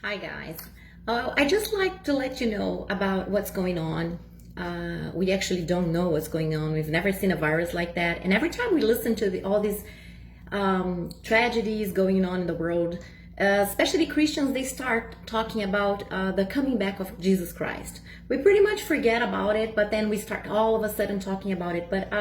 Hi guys. I just like to let you know about what's going on. We actually don't know what's going on. We've never seen a virus like that. And every time we listen to all these tragedies going on in the world, especially Christians, they start talking about the coming back of Jesus Christ. We pretty much forget about it, but then we start all of a sudden talking about it. But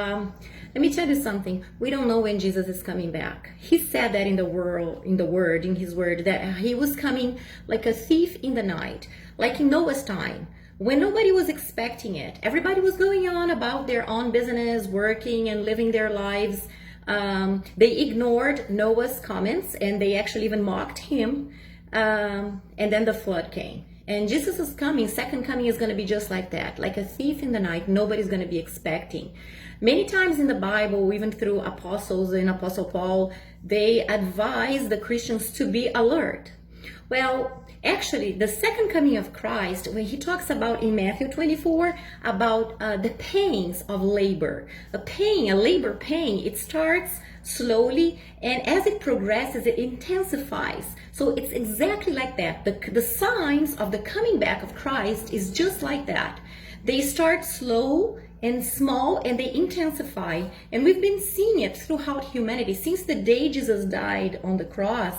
let me tell you something. We don't know when Jesus is coming back. He said that in his word, that he was coming like a thief in the night, like in Noah's time, when nobody was expecting it. Everybody was going on about their own business, working and living their lives. They ignored Noah's comments and they actually even mocked him. And then the flood came. And Jesus is coming. Second coming is going to be just like that, like a thief in the night. Nobody's going to be expecting. Many times in the Bible, even through apostles and Apostle Paul, they advise the Christians to be alert. Well, actually, the second coming of Christ, when he talks about in Matthew 24, about the pains of labor, a labor pain, it starts slowly, and as it progresses, it intensifies. So it's exactly like that. The signs of the coming back of Christ is just like that. They start slow and small and they intensify. And we've been seeing it throughout humanity since the day Jesus died on the cross.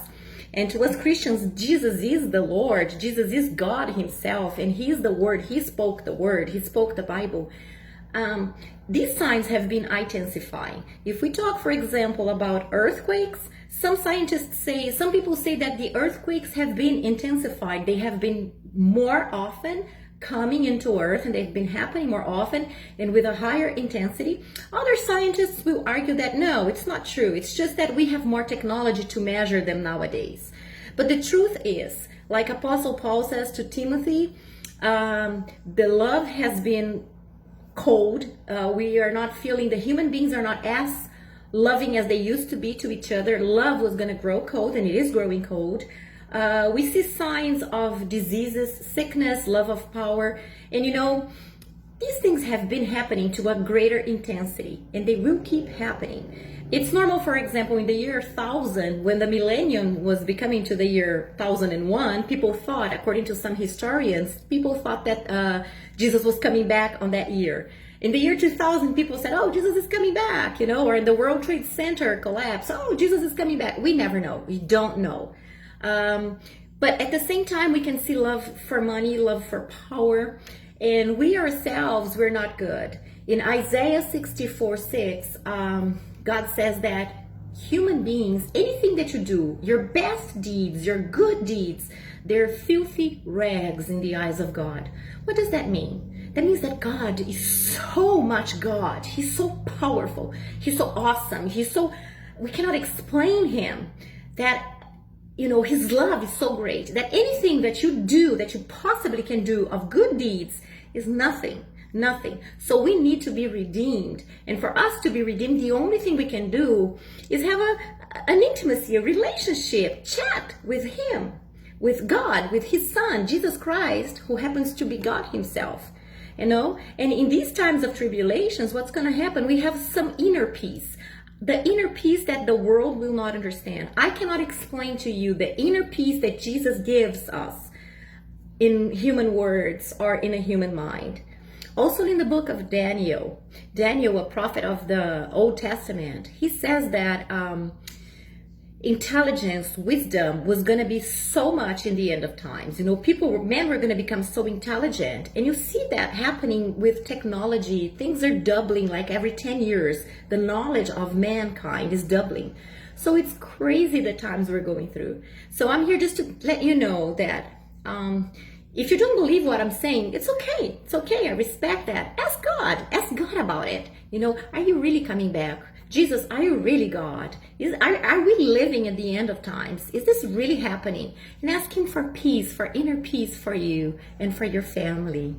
And to us Christians, Jesus is the Lord. Jesus is God himself, and he is the Word. He spoke the Word. He spoke the Bible. These signs have been intensifying. If we talk, for example, about earthquakes, some people say that the earthquakes have been intensified. They have been more often coming into Earth, and they've been happening more often and with a higher intensity. Other scientists will argue that no, it's not true. It's just that we have more technology to measure them nowadays. But the truth is, like Apostle Paul says to Timothy, the love has been cold. We are not feeling, the human beings are not as loving as they used to be to each other. Love was going to grow cold, and it is growing cold. We see signs of diseases, sickness, love of power, and these things have been happening to a greater intensity, and they will keep happening. It's normal, for example, in the year 1000, when the millennium was becoming to the year 1001, people thought, according to some historians, people thought that Jesus was coming back on that year. In the year 2000, people said, oh, Jesus is coming back, or in the World Trade Center collapse, oh, Jesus is coming back. We never know. We don't know. But at the same time, we can see love for money, love for power, and we ourselves, we're not good. In Isaiah 64:6, God says that human beings, anything that you do, your best deeds, your good deeds, they're filthy rags in the eyes of God. What does that mean? That means that God is so much God. He's so powerful. He's so awesome. We cannot explain him. That his love is so great that anything that you do, that you possibly can do of good deeds is nothing. So we need to be redeemed. And for us to be redeemed, the only thing we can do is have an intimacy, a relationship, chat with him, with God, with his son, Jesus Christ, who happens to be God himself. And in these times of tribulations, what's going to happen? We have some inner peace. The inner peace that the world will not understand. I cannot explain to you the inner peace that Jesus gives us in human words or in a human mind. Also in the book of Daniel, a prophet of the Old Testament, he says that intelligence, wisdom was going to be so much in the end of times. Men were going to become so intelligent. And you see that happening with technology. Things are doubling like every 10 years. The knowledge of mankind is doubling. So it's crazy the times we're going through. So I'm here just to let you know that if you don't believe what I'm saying, it's okay. It's okay. I respect that. Ask God about it. Are you really coming back? Jesus, are you really God? Are we living at the end of times? Is this really happening? And ask him for peace, for inner peace for you and for your family.